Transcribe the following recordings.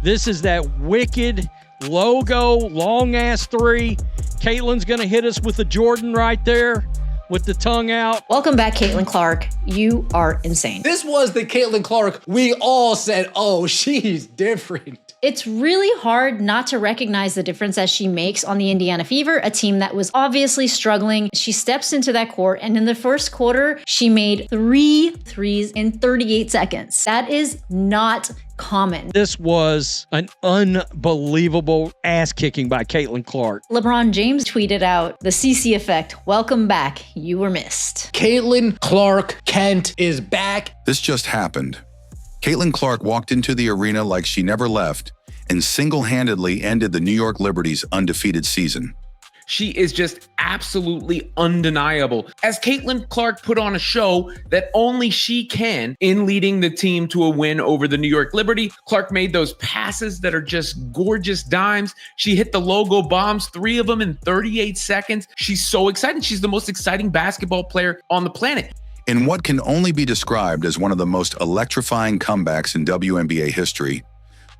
This is that wicked logo, long-ass three. Caitlin's going to hit us with the Jordan right there with the tongue out. Welcome back, Caitlin Clark. You are insane. This was the Caitlin Clark we all said, oh, she's different. It's really hard not to recognize the difference that she makes on the Indiana Fever, a team that was obviously struggling. She steps into that court, and in the first quarter, she made 3 threes in 38 seconds. That is not common. This was an unbelievable ass kicking by Caitlin Clark. LeBron James tweeted out, the CC effect, welcome back, you were missed. Caitlin Clark Kent is back. This just happened. Caitlin Clark walked into the arena like she never left and single-handedly ended the New York Liberty's undefeated season. She is just absolutely undeniable. As Caitlin Clark put on a show that only she can in leading the team to a win over the New York Liberty. Clark made those passes that are just gorgeous dimes. She hit the logo bombs, 3 of them in 38 seconds. She's so exciting. She's the most exciting basketball player on the planet. In what can only be described as one of the most electrifying comebacks in WNBA history,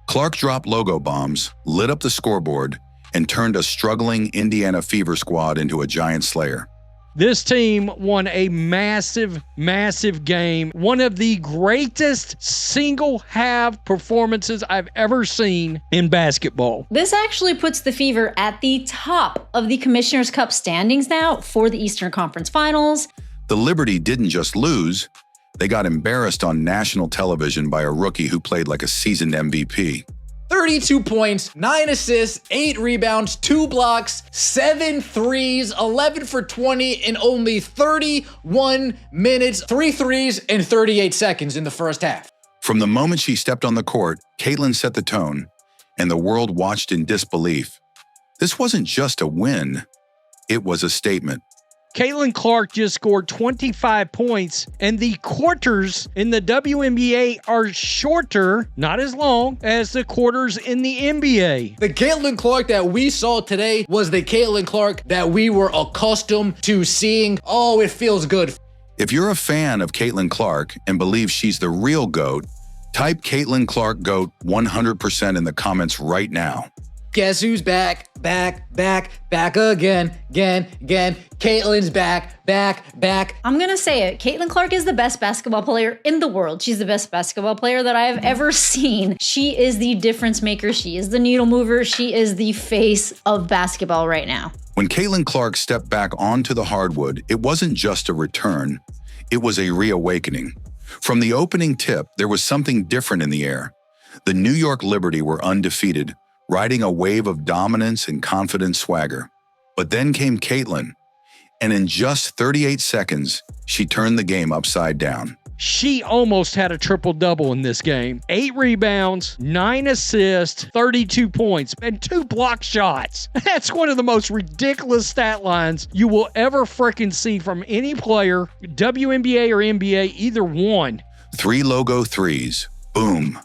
Clark dropped logo bombs, lit up the scoreboard, and turned a struggling Indiana Fever squad into a giant slayer. This team won a massive, massive game. One of the greatest single-half performances I've ever seen in basketball. This actually puts the Fever at the top of the Commissioner's Cup standings now for the Eastern Conference Finals. The Liberty didn't just lose, they got embarrassed on national television by a rookie who played like a seasoned MVP. 32 points, 9 assists, 8 rebounds, 2 blocks, 7 threes, 11 for 20 in only 31 minutes, 3 threes in 38 seconds in the first half. From the moment she stepped on the court, Caitlin set the tone, and the world watched in disbelief. This wasn't just a win, it was a statement. Caitlin Clark just scored 25 points, and the quarters in the WNBA are shorter, not as long, as the quarters in the NBA. The Caitlin Clark that we saw today was the Caitlin Clark that we were accustomed to seeing. Oh, it feels good. If you're a fan of Caitlin Clark and believe she's the real GOAT, type Caitlin Clark GOAT 100% in the comments right now. Guess who's back, back again. Caitlin's back. I'm gonna say it. Caitlin Clark is the best basketball player in the world. She's the best basketball player that I have ever seen. She is the difference maker. She is the needle mover. She is the face of basketball right now. When Caitlin Clark stepped back onto the hardwood, it wasn't just a return, it was a reawakening. From the opening tip, there was something different in the air. The New York Liberty were undefeated, riding a wave of dominance and confident swagger. But then came Caitlin, and in just 38 seconds, she turned the game upside down. She almost had a triple-double in this game. 8 rebounds, 9 assists, 32 points, and 2 block shots. That's one of the most ridiculous stat lines you will ever frickin' see from any player, WNBA or NBA, either one. 3 logo threes. Boom,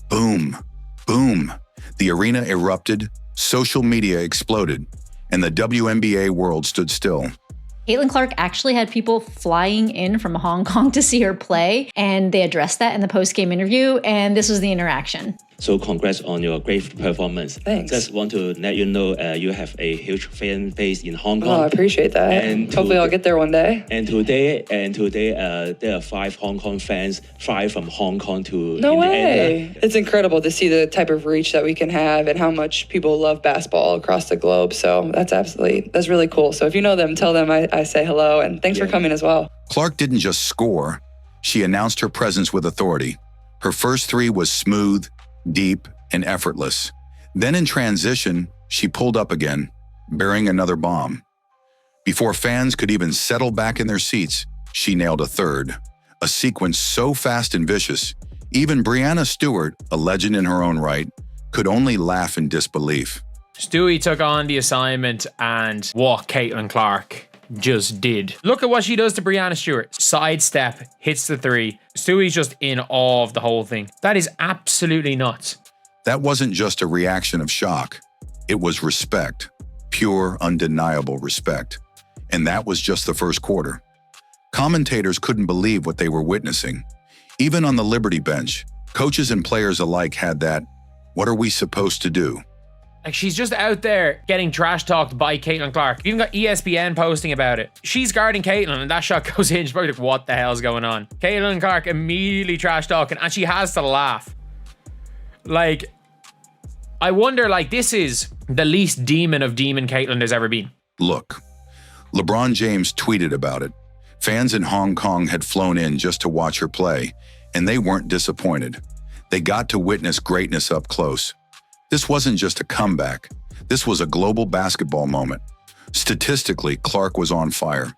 boom, boom. The arena erupted, social media exploded, and the WNBA world stood still. Caitlin Clark actually had people flying in from Hong Kong to see her play, and they addressed that in the post-game interview, and this was the interaction. So congrats on your great performance. Thanks. Just want to let you know you have a huge fan base in Hong Kong. Oh, I appreciate that. And hopefully I'll get there one day. And today, there are 5 Hong Kong fans fly from Hong Kong to No Indiana. way. It's incredible to see the type of reach that we can have and how much people love basketball across the globe. So that's really cool. So if you know them, tell them I say hello, and thanks for coming as well. Clark didn't just score, she announced her presence with authority. Her first 3 was smooth, deep, and effortless. Then in transition, she pulled up again, bearing another bomb. Before fans could even settle back in their seats, she nailed a third. A sequence so fast and vicious, even Breanna Stewart, a legend in her own right, could only laugh in disbelief. Stewie took on the assignment and what Caitlin Clark just did. Look at what she does to Breanna Stewart. Sidestep, hits the 3. Stewie's just in awe of the whole thing. That is absolutely nuts. That wasn't just a reaction of shock. It was respect. Pure, undeniable respect. And that was just the first quarter. Commentators couldn't believe what they were witnessing. Even on the Liberty bench, coaches and players alike had that What are we supposed to do? Like, she's just out there getting trash talked by Caitlin Clark. You even got ESPN posting about it. She's guarding Caitlin and that shot goes in. She's probably like, what the hell's going on? Caitlin Clark immediately trash talking and she has to laugh. Like, I wonder, like, this is the least demon of demon Caitlin there's ever been. Look, LeBron James tweeted about it. Fans in Hong Kong had flown in just to watch her play, and they weren't disappointed. They got to witness greatness up close. This wasn't just a comeback. This was a global basketball moment. Statistically, Clark was on fire.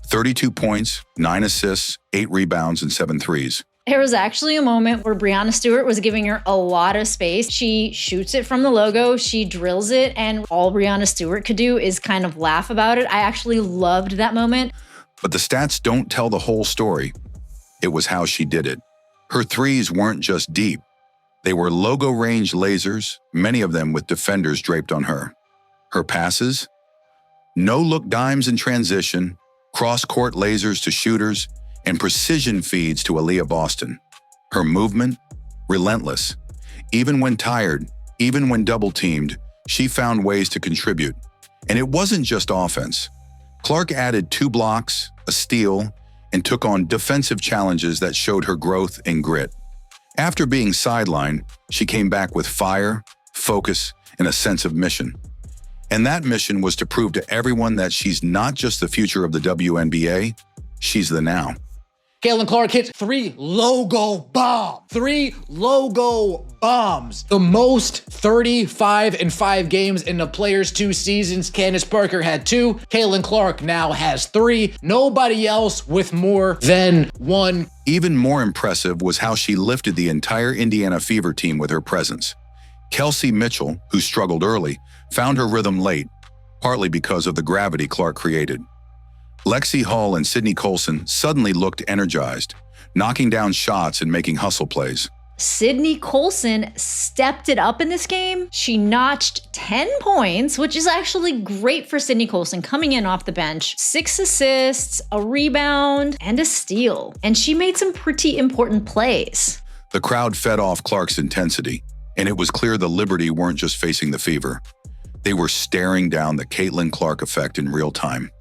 32 points, 9 assists, 8 rebounds, and 7 threes. There was actually a moment where Breanna Stewart was giving her a lot of space. She shoots it from the logo, she drills it, and all Breanna Stewart could do is kind of laugh about it. I actually loved that moment. But the stats don't tell the whole story. It was how she did it. Her threes weren't just deep. They were logo-range lasers, many of them with defenders draped on her. Her passes? No-look dimes in transition, cross-court lasers to shooters, and precision feeds to Aaliyah Boston. Her movement? Relentless. Even when tired, even when double-teamed, she found ways to contribute. And it wasn't just offense. Clark added 2 blocks, a steal, and took on defensive challenges that showed her growth and grit. After being sidelined, she came back with fire, focus, and a sense of mission. And that mission was to prove to everyone that she's not just the future of the WNBA, she's the now. Caitlin Clark hits 3 logo bombs. 3 logo bombs. The most 35 in 5 games in the Players 2 seasons. Candace Parker had 2. Caitlin Clark now has 3. Nobody else with more than 1. Even more impressive was how she lifted the entire Indiana Fever team with her presence. Kelsey Mitchell, who struggled early, found her rhythm late, partly because of the gravity Clark created. Lexi Hall and Sydney Colson suddenly looked energized, knocking down shots and making hustle plays. Sydney Colson stepped it up in this game. She notched 10 points, which is actually great for Sydney Colson coming in off the bench. 6 assists, a rebound, and a steal. And she made some pretty important plays. The crowd fed off Clark's intensity, and it was clear the Liberty weren't just facing the Fever. They were staring down the Caitlin Clark effect in real time.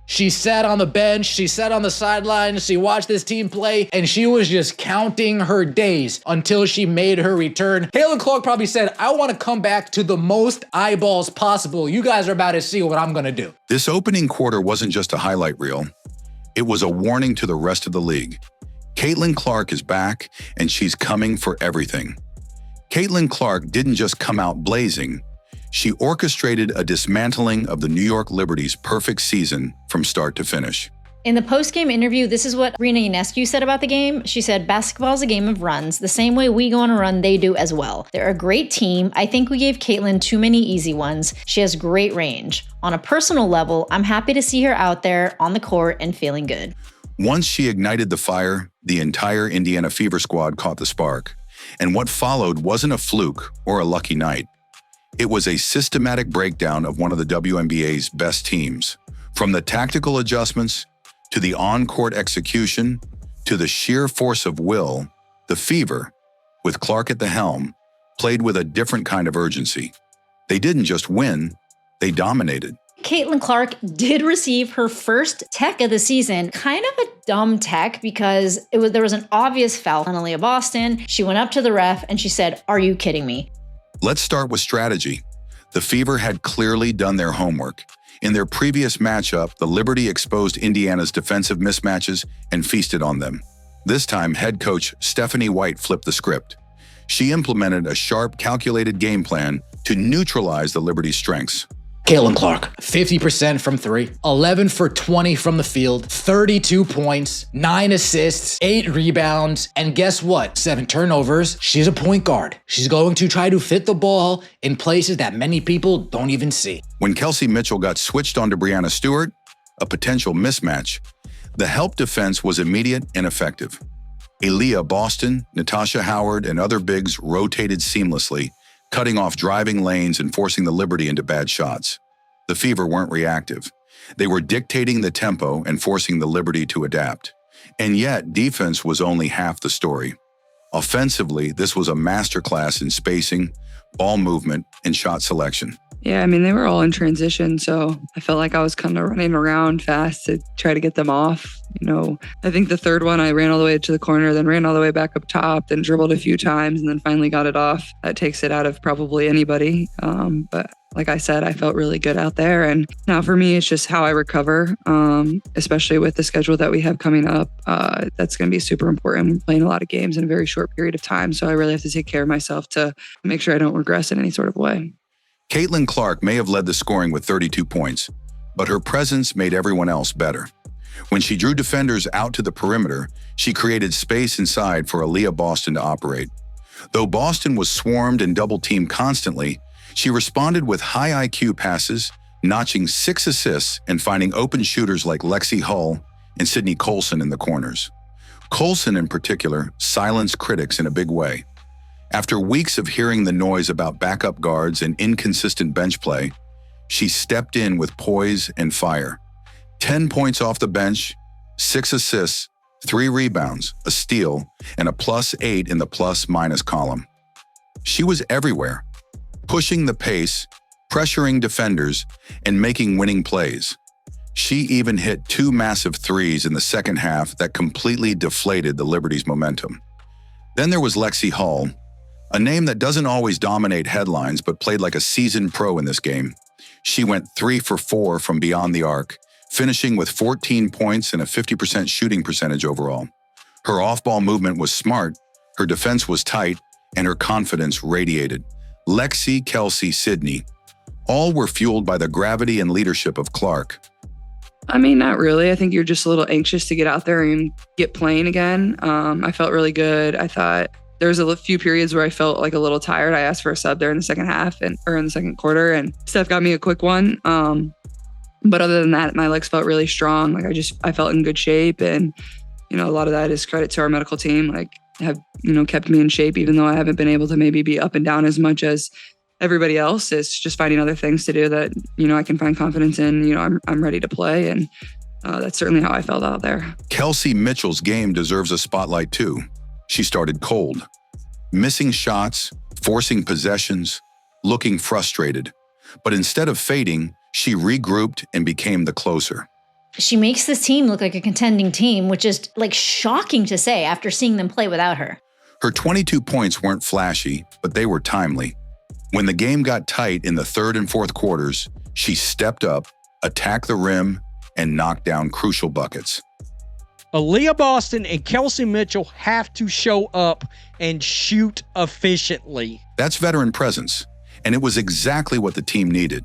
She sat on the bench, she sat on the sidelines, she watched this team play, and she was just counting her days until she made her return. Caitlin Clark probably said, I want to come back to the most eyeballs possible. You guys are about to see what I'm going to do. This opening quarter wasn't just a highlight reel. It was a warning to the rest of the league. Caitlin Clark is back, and she's coming for everything. Caitlin Clark didn't just come out blazing. She orchestrated a dismantling of the New York Liberty's perfect season from start to finish. In the post-game interview, this is what Rena Ionescu said about the game. She said, basketball is a game of runs. The same way we go on a run, they do as well. They're a great team. I think we gave Caitlin too many easy ones. She has great range. On a personal level, I'm happy to see her out there on the court and feeling good. Once she ignited the fire, the entire Indiana Fever squad caught the spark. And what followed wasn't a fluke or a lucky night. It was a systematic breakdown of one of the WNBA's best teams. From the tactical adjustments, to the on-court execution, to the sheer force of will, the Fever, with Clark at the helm, played with a different kind of urgency. They didn't just win, they dominated. Caitlin Clark did receive her first tech of the season, kind of a dumb tech because there was an obvious foul on Aaliyah Boston. She went up to the ref and she said, "Are you kidding me?" Let's start with strategy. The Fever had clearly done their homework. In their previous matchup, the Liberty exposed Indiana's defensive mismatches and feasted on them. This time, head coach Stephanie White flipped the script. She implemented a sharp, calculated game plan to neutralize the Liberty's strengths. Caitlin Clark, 50% from 3, 11 for 20 from the field, 32 points, 9 assists, 8 rebounds, and guess what? 7 turnovers. She's a point guard. She's going to try to fit the ball in places that many people don't even see. When Kelsey Mitchell got switched onto Breanna Stewart, a potential mismatch, the help defense was immediate and effective. Aaliyah Boston, Natasha Howard, and other bigs rotated seamlessly, cutting off driving lanes and forcing the Liberty into bad shots. The Fever weren't reactive. They were dictating the tempo and forcing the Liberty to adapt. And yet, defense was only half the story. Offensively, this was a masterclass in spacing, ball movement, and shot selection. Yeah, I mean, they were all in transition, so I felt like I was kind of running around fast to try to get them off. I think the third one, I ran all the way to the corner, then ran all the way back up top, then dribbled a few times, and then finally got it off. That takes it out of probably anybody. But like I said, I felt really good out there. And now for me, it's just how I recover, especially with the schedule that we have coming up. That's going to be super important. I'm playing a lot of games in a very short period of time, so I really have to take care of myself to make sure I don't regress in any sort of way. Caitlin Clark may have led the scoring with 32 points, but her presence made everyone else better. When she drew defenders out to the perimeter, she created space inside for Aaliyah Boston to operate. Though Boston was swarmed and double-teamed constantly, she responded with high IQ passes, notching 6 assists and finding open shooters like Lexi Hull and Sydney Colson in the corners. Colson, in particular, silenced critics in a big way. After weeks of hearing the noise about backup guards and inconsistent bench play, she stepped in with poise and fire. 10 points off the bench, 6 assists, 3 rebounds, a steal, and a +8 in the plus-minus column. She was everywhere, pushing the pace, pressuring defenders, and making winning plays. She even hit 2 massive threes in the second half that completely deflated the Liberty's momentum. Then there was Lexi Hull, a name that doesn't always dominate headlines but played like a seasoned pro in this game. She went 3 for 4 from beyond the arc, finishing with 14 points and a 50% shooting percentage overall. Her off-ball movement was smart, her defense was tight, and her confidence radiated. Lexi, Kelsey, Sydney, all were fueled by the gravity and leadership of Clark. I mean, not really. I think you're just a little anxious to get out there and get playing again. I felt really good. I thought there was a few periods where I felt like a little tired. I asked for a sub there in the second half or in the second quarter, and Steph got me a quick one. But other than that, my legs felt really strong. Like I felt in good shape, and a lot of that is credit to our medical team. Like have kept me in shape, even though I haven't been able to maybe be up and down as much as everybody else. It's just finding other things to do that I can find confidence in. I'm ready to play, and that's certainly how I felt out there. Kelsey Mitchell's game deserves a spotlight too. She started cold, missing shots, forcing possessions, looking frustrated. But instead of fading, she regrouped and became the closer. She makes this team look like a contending team, which is shocking to say after seeing them play without her. Her 22 points weren't flashy, but they were timely. When the game got tight in the third and fourth quarters, she stepped up, attacked the rim, and knocked down crucial buckets. Aaliyah Boston and Kelsey Mitchell have to show up and shoot efficiently. That's veteran presence, and it was exactly what the team needed.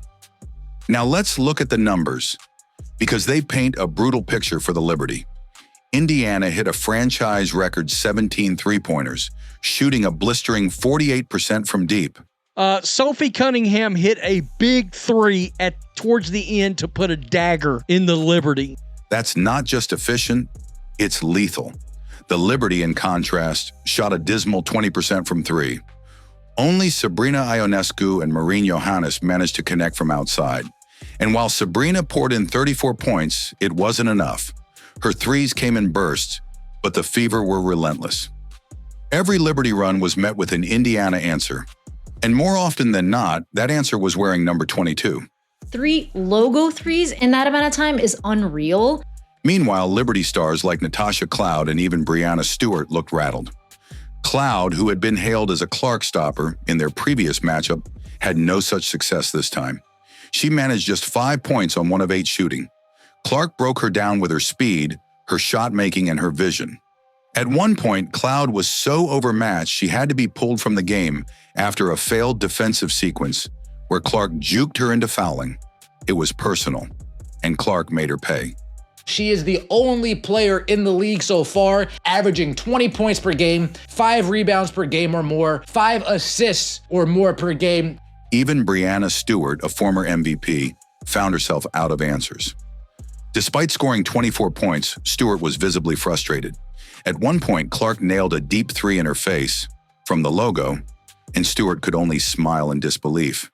Now let's look at the numbers, because they paint a brutal picture for the Liberty. Indiana hit a franchise record 17 three-pointers, shooting a blistering 48% from deep. Sophie Cunningham hit a big 3 towards the end to put a dagger in the Liberty. That's not just efficient, it's lethal. The Liberty, in contrast, shot a dismal 20% from 3. Only Sabrina Ionescu and Maureen Johannes managed to connect from outside. And while Sabrina poured in 34 points, it wasn't enough. Her threes came in bursts, but the Fever were relentless. Every Liberty run was met with an Indiana answer. And more often than not, that answer was wearing number 22. 3 logo threes in that amount of time is unreal. Meanwhile, Liberty stars like Natasha Cloud and even Breanna Stewart looked rattled. Cloud, who had been hailed as a Clark stopper in their previous matchup, had no such success this time. She managed just 5 points on 1 of 8 shooting. Clark broke her down with her speed, her shot making, and her vision. At one point, Cloud was so overmatched she had to be pulled from the game after a failed defensive sequence where Clark juked her into fouling. It was personal, and Clark made her pay. She is the only player in the league so far averaging 20 points per game, 5 rebounds per game or more, 5 assists or more per game. Even Breanna Stewart, a former MVP, found herself out of answers. Despite scoring 24 points, Stewart was visibly frustrated. At one point, Clark nailed a deep 3 in her face from the logo, and Stewart could only smile in disbelief.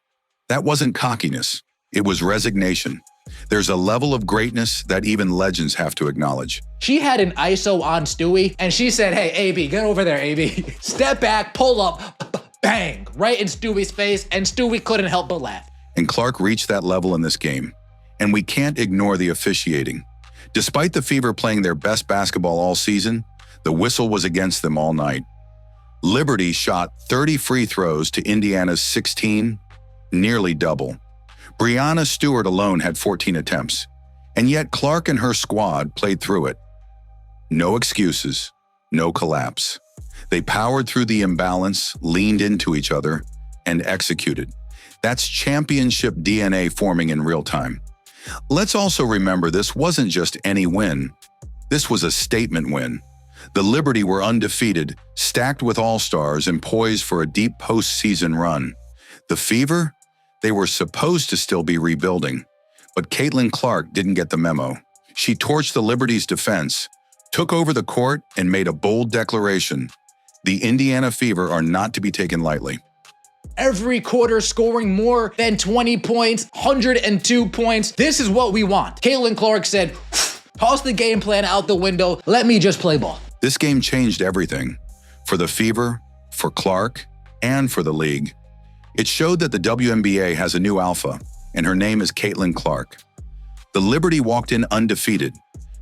That wasn't cockiness, it was resignation. There's a level of greatness that even legends have to acknowledge. She had an ISO on Stewie, and she said, hey, AB, get over there, AB. Step back, pull up, bang, right in Stewie's face, and Stewie couldn't help but laugh. And Clark reached that level in this game. And we can't ignore the officiating. Despite the Fever playing their best basketball all season, the whistle was against them all night. Liberty shot 30 free throws to Indiana's 16, nearly double. Breanna Stewart alone had 14 attempts, and yet Clark and her squad played through it. No excuses, no collapse. They powered through the imbalance, leaned into each other, and executed. That's championship DNA forming in real time. Let's also remember this wasn't just any win. This was a statement win. The Liberty were undefeated, stacked with all-stars, and poised for a deep postseason run. The Fever? They were supposed to still be rebuilding. But Caitlin Clark didn't get the memo. She torched the Liberty's defense, took over the court, and made a bold declaration. The Indiana Fever are not to be taken lightly. Every quarter scoring more than 20 points, 102 points. This is what we want. Caitlin Clark said, toss the game plan out the window. Let me just play ball. This game changed everything. For the Fever, for Clark, and for the league. It showed that the WNBA has a new alpha, and her name is Caitlin Clark. The Liberty walked in undefeated.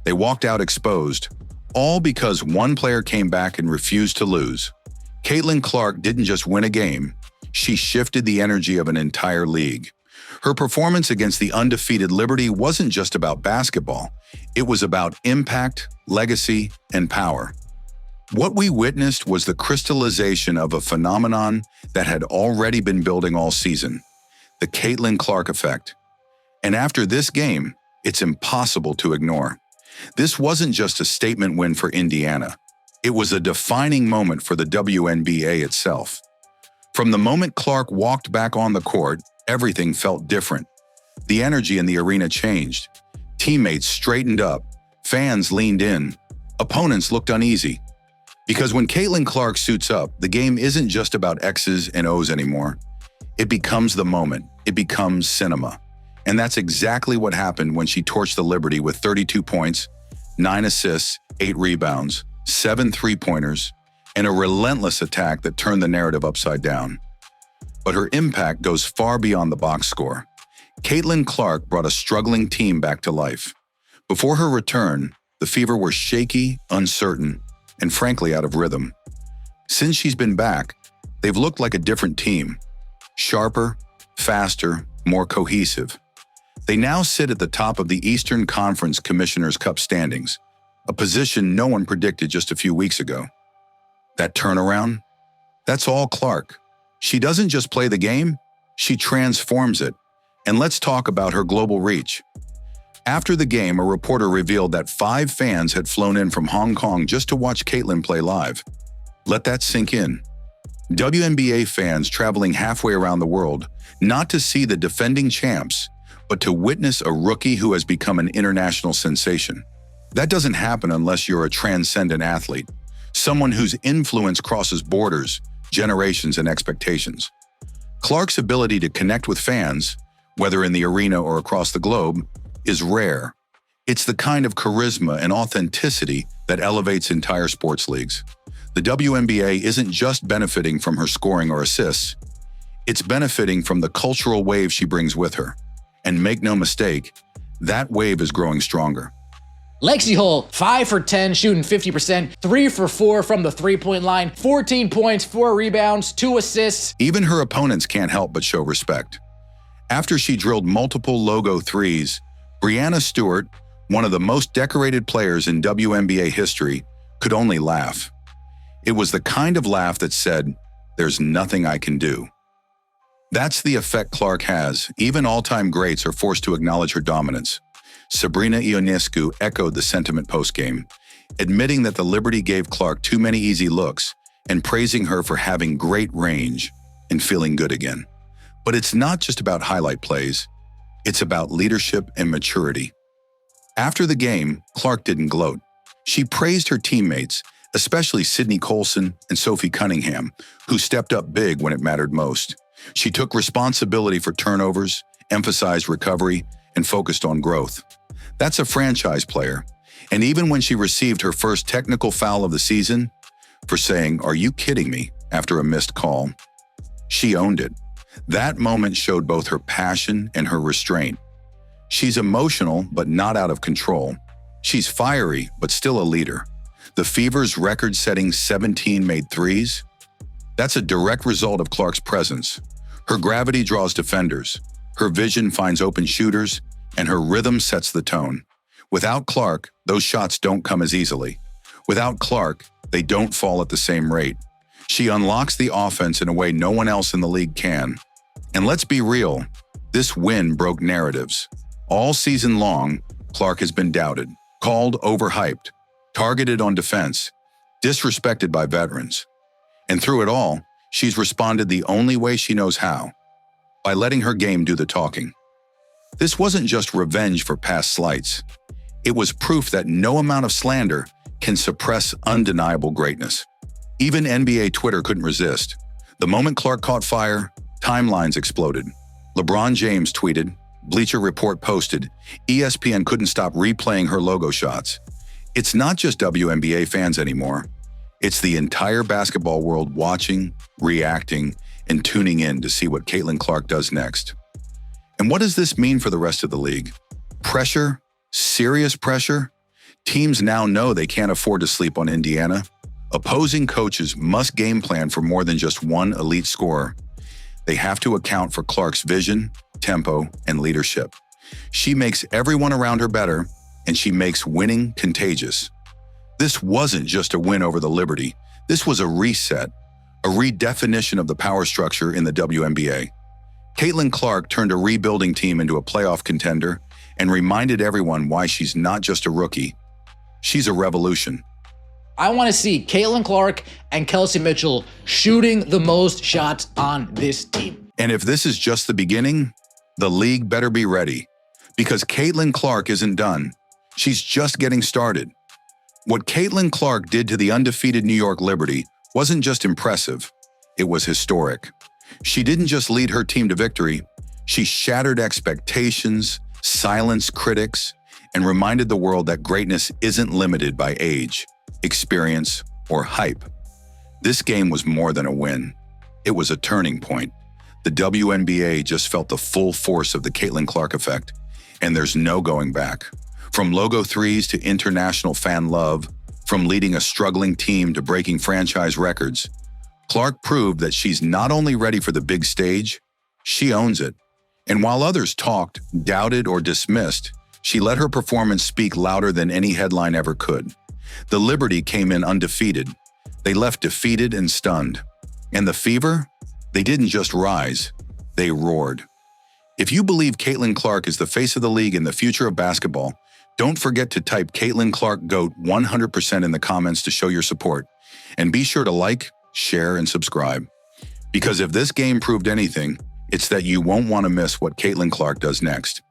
They walked out exposed, all because one player came back and refused to lose. Caitlin Clark didn't just win a game, she shifted the energy of an entire league. Her performance against the undefeated Liberty wasn't just about basketball. It was about impact, legacy, and power. What we witnessed was the crystallization of a phenomenon that had already been building all season, the Caitlin Clark effect. And after this game, it's impossible to ignore. This wasn't just a statement win for Indiana. It was a defining moment for the WNBA itself. From the moment Clark walked back on the court, everything felt different. The energy in the arena changed. Teammates straightened up. Fans leaned in. Opponents looked uneasy. Because when Caitlin Clark suits up, the game isn't just about X's and O's anymore. It becomes the moment. It becomes cinema. And that's exactly what happened when she torched the Liberty with 32 points, 9 assists, 8 rebounds, 7 three-pointers, and a relentless attack that turned the narrative upside down. But her impact goes far beyond the box score. Caitlin Clark brought a struggling team back to life. Before her return, the Fever were shaky, uncertain, and frankly out of rhythm. Since she's been back, they've looked like a different team. Sharper, faster, more cohesive. They now sit at the top of the Eastern Conference Commissioner's Cup standings, a position no one predicted just a few weeks ago. That turnaround? That's all Clark. She doesn't just play the game, she transforms it. And let's talk about her global reach. After the game, a reporter revealed that 5 fans had flown in from Hong Kong just to watch Caitlin play live. Let that sink in. WNBA fans traveling halfway around the world, not to see the defending champs, but to witness a rookie who has become an international sensation. That doesn't happen unless you're a transcendent athlete, someone whose influence crosses borders, generations, and expectations. Clark's ability to connect with fans, whether in the arena or across the globe, is rare. It's the kind of charisma and authenticity that elevates entire sports leagues. The WNBA isn't just benefiting from her scoring or assists, it's benefiting from the cultural wave she brings with her. And make no mistake, that wave is growing stronger. Lexi Hull, 5 for 10, shooting 50%, 3 for 4 from the three-point line, 14 points, 4 rebounds, 2 assists. Even her opponents can't help but show respect. After she drilled multiple logo threes, Breanna Stewart, one of the most decorated players in WNBA history, could only laugh. It was the kind of laugh that said, "There's nothing I can do." That's the effect Clark has. Even all-time greats are forced to acknowledge her dominance. Sabrina Ionescu echoed the sentiment post-game, admitting that the Liberty gave Clark too many easy looks and praising her for having great range and feeling good again. But it's not just about highlight plays. It's about leadership and maturity. After the game, Clark didn't gloat. She praised her teammates, especially Sydney Colson and Sophie Cunningham, who stepped up big when it mattered most. She took responsibility for turnovers, emphasized recovery, and and focused on growth. That's a franchise player. And even when she received her first technical foul of the season for saying, "Are you kidding me?" after a missed call, she owned it. That moment showed both her passion and her restraint. She's emotional, but not out of control. She's fiery, but still a leader. The Fever's record-setting 17 made threes? That's a direct result of Clark's presence. Her gravity draws defenders, her vision finds open shooters, and her rhythm sets the tone. Without Clark, those shots don't come as easily. Without Clark, they don't fall at the same rate. She unlocks the offense in a way no one else in the league can. And let's be real, this win broke narratives. All season long, Clark has been doubted, called overhyped, targeted on defense, disrespected by veterans. And through it all, she's responded the only way she knows how, by letting her game do the talking. This wasn't just revenge for past slights. It was proof that no amount of slander can suppress undeniable greatness. Even NBA Twitter couldn't resist. The moment Clark caught fire, timelines exploded. LeBron James tweeted, Bleacher Report posted, ESPN couldn't stop replaying her logo shots. It's not just WNBA fans anymore. It's the entire basketball world watching, reacting, and tuning in to see what Caitlin Clark does next. And what does this mean for the rest of the league? Pressure? Serious pressure? Teams now know they can't afford to sleep on Indiana. Opposing coaches must game plan for more than just one elite scorer. They have to account for Clark's vision, tempo, and leadership. She makes everyone around her better, and she makes winning contagious. This wasn't just a win over the Liberty. This was a reset, a redefinition of the power structure in the WNBA. Caitlin Clark turned a rebuilding team into a playoff contender and reminded everyone why she's not just a rookie. She's a revolution. I want to see Caitlin Clark and Kelsey Mitchell shooting the most shots on this team. And if this is just the beginning, the league better be ready, because Caitlin Clark isn't done. She's just getting started. What Caitlin Clark did to the undefeated New York Liberty wasn't just impressive, it was historic. She didn't just lead her team to victory, she shattered expectations, silenced critics, and reminded the world that greatness isn't limited by age, experience, or hype. This game was more than a win. It was a turning point. The WNBA just felt the full force of the Caitlin Clark effect, and there's no going back. From logo threes to international fan love, from leading a struggling team to breaking franchise records, Clark proved that she's not only ready for the big stage, she owns it. And while others talked, doubted, or dismissed, she let her performance speak louder than any headline ever could. The Liberty came in undefeated. They left defeated and stunned. And the Fever? They didn't just rise, they roared. If you believe Caitlin Clark is the face of the league and the future of basketball, don't forget to type Caitlin Clark GOAT 100% in the comments to show your support. And be sure to like, share, and subscribe. Because if this game proved anything, it's that you won't want to miss what Caitlin Clark does next.